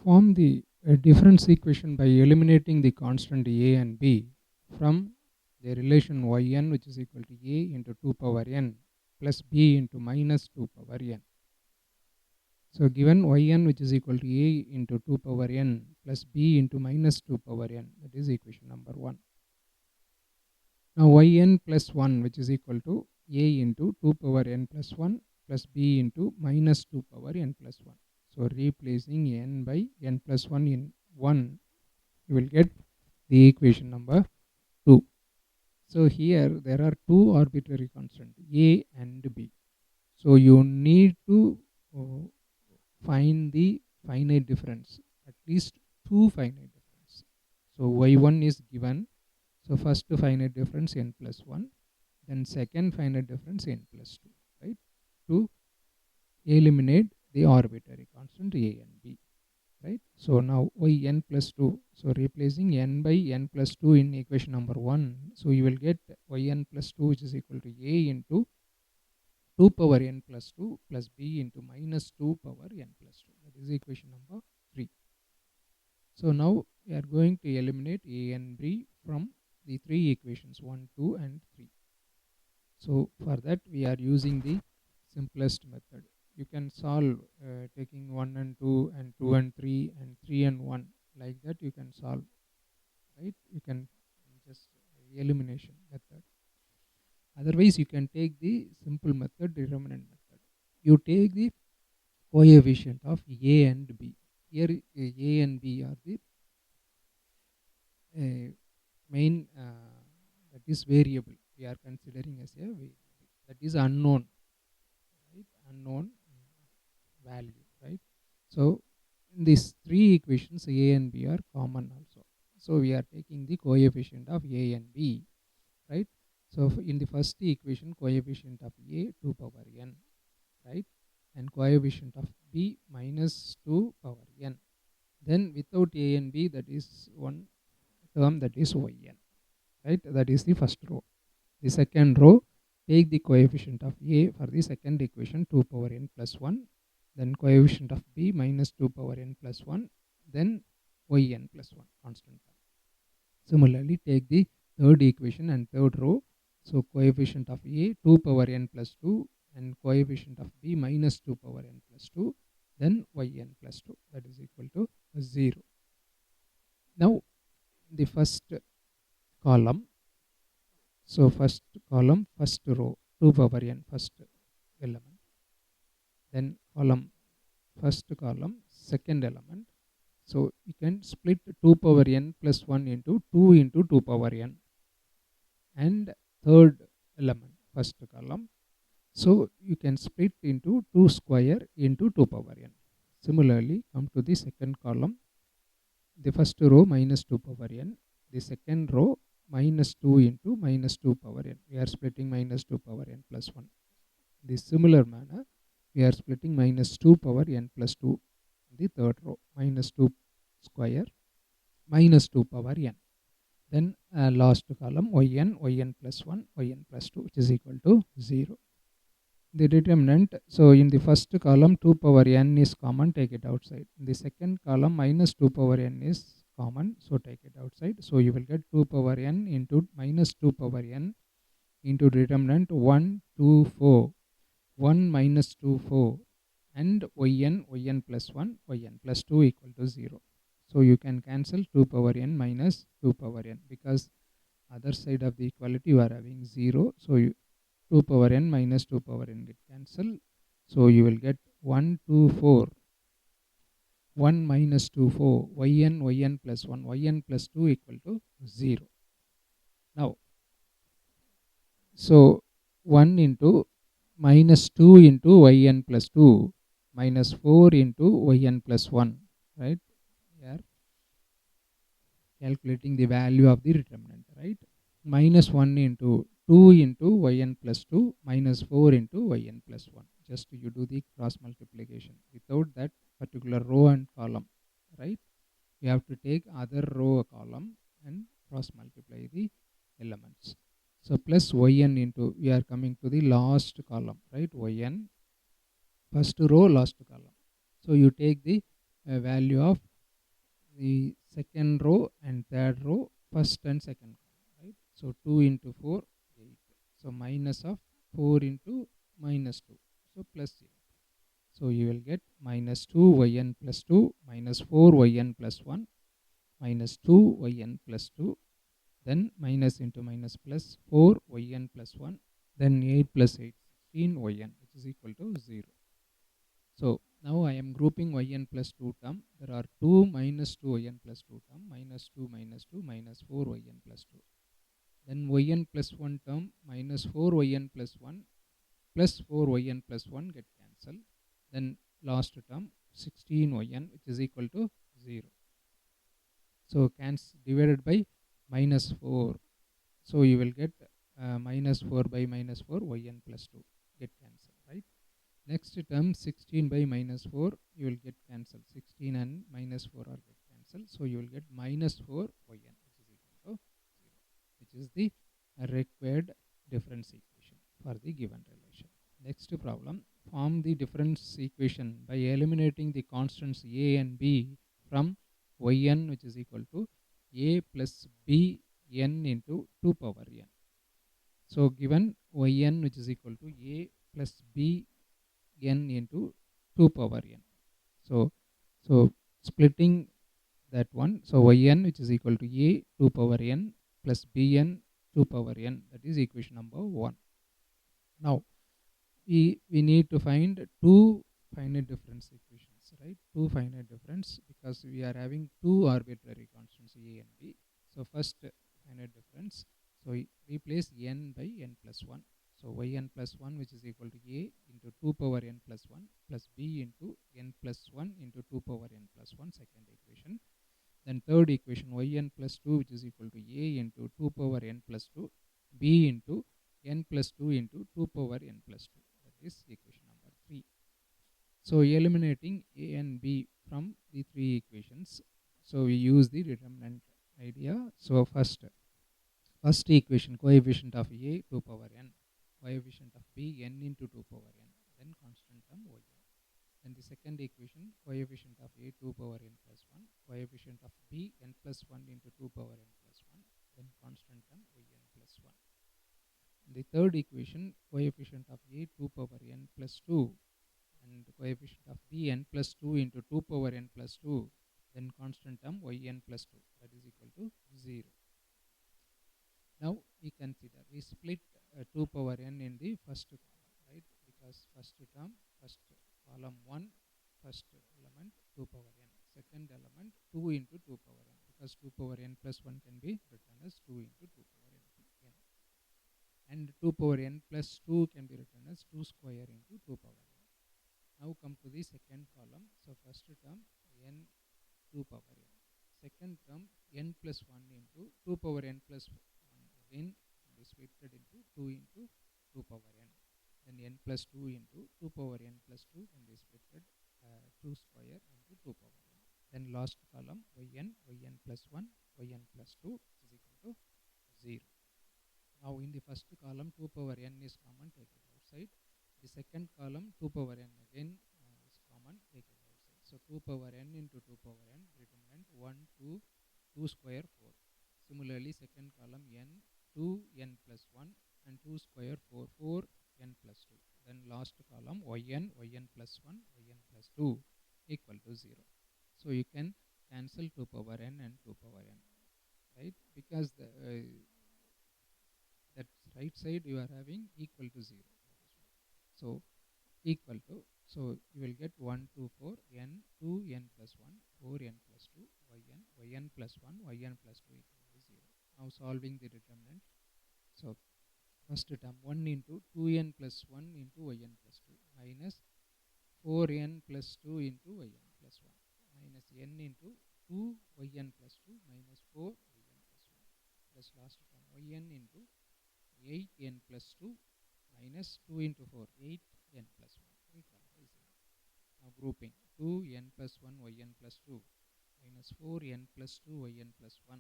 form the difference equation by eliminating the constant a and b from the relation yn, which is equal to a into 2 power n plus b into minus 2 power n. So given yn, which is equal to a into 2 power n plus b into minus 2 power n, that is equation number 1. Now yn plus 1, which is equal to a into 2 power n plus 1 plus b into minus 2 power n plus 1. So replacing n by n plus 1 in 1, you will get the equation number 2. So here there are two arbitrary constants, a and b. So you need to find the finite difference, at least two finite difference. So y1 is given. So first finite difference n plus 1, then second finite difference n plus 2, right? To eliminate the arbitrary constant a and b, right? So now yn plus 2. So replacing n by n plus 2 in equation number 1. So you will get yn plus 2, which is equal to a into 2 power n plus 2 plus b into minus 2 power n plus 2. That is equation number 3. So now we are going to eliminate a and b from the three equations 1, 2 and 3. So for that we are using the simplest method. You can solve taking 1 and 2 and 2 and 3 and 3 and 1, like that you can solve, right? You can just elimination method. Otherwise you can take the simple method, determinant method. You take the coefficient of a and b. Here a and b are the main that is variable we are considering as a variable, that is unknown, right? Unknown value, right? So in these three equations a and b are common also. So we are taking the coefficient of a and b, right? So in the first equation, coefficient of a 2 power n, right? And coefficient of b minus 2 power n. Then without a and b, that is one term, that is yn, right? That is the first row. The second row, take the coefficient of a for the second equation 2 power n plus 1, then coefficient of b minus 2 power n plus 1, then yn plus 1 constant term. Similarly, take the third equation and third row. So coefficient of a 2 power n plus 2 and coefficient of b minus 2 power n plus 2, then yn plus 2, that is equal to 0. Now the first column, so first column, first row 2 power n, first element, then column, first column, second element. So you can split 2 power n plus 1 into 2 into 2 power n, and third element, first column. So you can split into 2 square into 2 power n. Similarly, come to the second column, the first row minus 2 power n, the second row minus 2 into minus 2 power n. We are splitting minus 2 power n plus 1. In the similar manner, we are splitting minus 2 power n plus 2 in the third row, minus 2 square minus 2 power n. Then last column yn plus 1, yn plus 2, which is equal to 0. The determinant, so in the first column 2 power n is common, take it outside. In the second column minus 2 power n is common, so take it outside. So you will get 2 power n into minus 2 power n into determinant 1, 2, 4, 1 minus 2, 4, and yn plus 1, yn plus 2 equal to 0. So you can cancel 2 power n minus 2 power n, because other side of the equality you are having 0. So 2 power n minus 2 power n get cancelled. So you will get 1, 2, 4, 1 minus 2, 4, yn plus 1, yn plus 2 equal to 0. Now, so 1 into minus 2 into yn plus 2 minus 4 into yn plus 1, right? We are calculating the value of the determinant, right? Minus 1 into 2 into yn plus 2 minus 4 into yn plus 1. Just you do the cross multiplication without that particular row and column, right? You have to take other row or column and cross multiply the elements. So plus yn into, we are coming to the last column, right? Yn, first row, last column. So you take the value of the second row and third row, first and second column, right? So 2 into 4, 8. So minus of 4 into minus 2, so plus 8. So you will get minus 2 yn plus 2 minus 4 yn plus 1 minus 2 yn plus 2, then minus into minus plus 4 yn plus 1, then 8 plus 8, 16 yn, which is equal to 0. So now I am grouping yn plus 2 term. There are 2 minus 2 yn plus 2 term, minus 2 minus 2 minus 4 yn plus 2. Then yn plus 1 term minus 4 yn plus 1 plus 4 yn plus 1 get cancelled. Then last term 16 yn, which is equal to 0. So divided by minus 4. So you will get minus 4 by minus 4 yn plus 2 get cancelled, right? Next term 16 by minus 4 you will get cancelled. 16 and minus 4 are get cancelled. So you will get minus 4 yn, which is equal to 0, which is the required difference equation for the given relation. Next problem, form the difference equation by eliminating the constants a and b from yn, which is equal to a plus b n into 2 power n. So given yn, which is equal to a plus b n into 2 power n. So splitting that one, so yn, which is equal to a 2 power n plus bn 2 power n, that is equation number 1. Now we need to find two finite difference equations, right? Two finite difference, because we are having two arbitrary constants a and b. So first finite difference, so replace n by n plus 1. So yn plus 1, which is equal to a into 2 power n plus 1 plus b into n plus 1 into 2 power n plus 1, second equation. Then third equation, yn plus 2, which is equal to a into 2 power n plus 2, b into n plus 2 into 2 power n plus 2. That is equation number 3. So eliminating a and b from the three equations, so we use the determinant idea. So first equation, coefficient of a 2 power n, coefficient of b n into 2 power n, then constant term yn. Then the second equation, coefficient of a 2 power n plus 1, coefficient of b n plus 1 into 2 power n plus 1, then constant term yn plus 1. The third equation, coefficient of a 2 power n plus 2 and coefficient of b n plus 2 into 2 power n plus 2, then constant term yn plus 2, that is equal to 0. Now we consider, we split 2 power n in the first column, right? Because first term, first column 1, first element 2 power n, second element 2 into 2 power n, because 2 power n plus 1 can be written as 2 into 2 power n, and 2 power n plus 2 can be written as 2 square into 2 power n. Now come to the second column. So first term n 2 power n, second term n plus 1 into 2 power n plus 1 again can be split into 2 into 2 power n, then n plus 2 into 2 power n plus 2 can be split 2 square into 2 power n. Then last column yn plus 1, yn plus 2 is equal to 0. Now in the first column 2 power n is common, take it outside. The second column 2 power n again is common, take it outside. So 2 power n into 2 power n, determinant 1, 2, 2 square 4. Similarly second column n 2 n plus 1 and 2 square 4, 4 n plus 2. Then last column yn plus 1, yn plus 2 equal to 0. So you can cancel 2 power n and 2 power n, right? Because the that right side you are having equal to 0. So equal to, so you will get 1, 2, 4, n, 2, n plus 1, 4, n plus 2, yn plus 1, yn plus 2 equal to 0. Now solving the determinant. So first term 1 into 2n plus 1 into yn plus 2 minus 4n plus 2 into yn plus 1 minus n into 2 yn plus 2 minus 4 yn plus 1 plus last term yn into 8n plus 2 minus 2 into 4, 8n plus 1 equal to 0. Now grouping 2n plus 1 yn plus 2 minus 4n plus 2 yn plus 1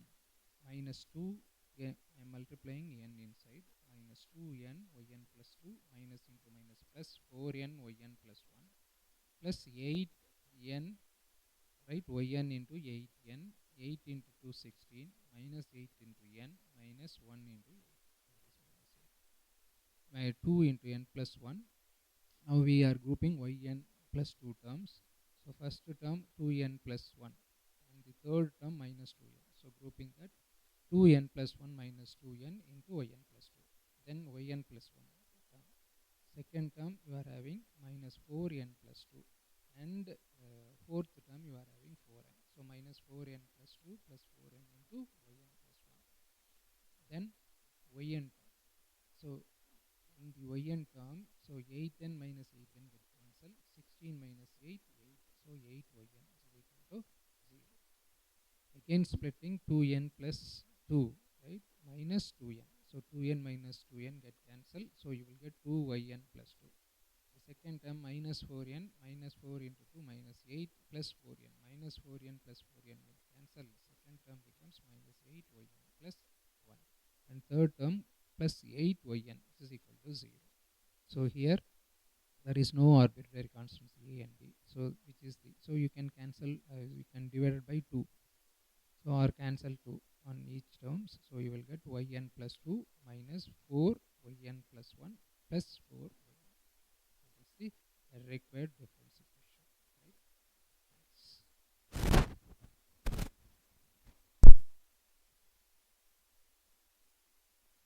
minus 2, I am multiplying n inside, minus 2n yn plus 2 minus into minus plus 4n yn plus 1 plus 8n right? Yn into 8n, 8 into 2 16, minus 8 into n, minus 1 into 8, that is minus 8. 2 into n plus 1. Now we are grouping yn plus 2 terms. So first term 2n plus 1, and the third term minus 2n. So grouping that 2n plus 1 minus 2n into yn plus 2. Then yn plus 1 term. Second term you are having minus 4n plus 2, and fourth term you are having 4n. So minus 4n plus 2 plus 4n into yn plus 1. Then yn term. So in the yn term, so 8n minus 8n get cancelled, 16 minus 8, 8, so 8yn is equal to 0. Again splitting 2n plus 2, right, minus 2n. So 2n minus 2n get cancelled, so you will get 2yn plus 2. The second term minus 4n, minus 4 into 2 minus 8 plus 4n, minus 4n plus 4n get cancelled. Second term becomes minus 8yn plus 1. And third term plus 8yn is equal to 0. So here there is no arbitrary constants a and b. So which is the, so you can cancel, you can divide it by 2. So or cancel 2 on each terms. So you will get yn plus 2 minus 4yn plus 1 plus 4yn. That is the required difference.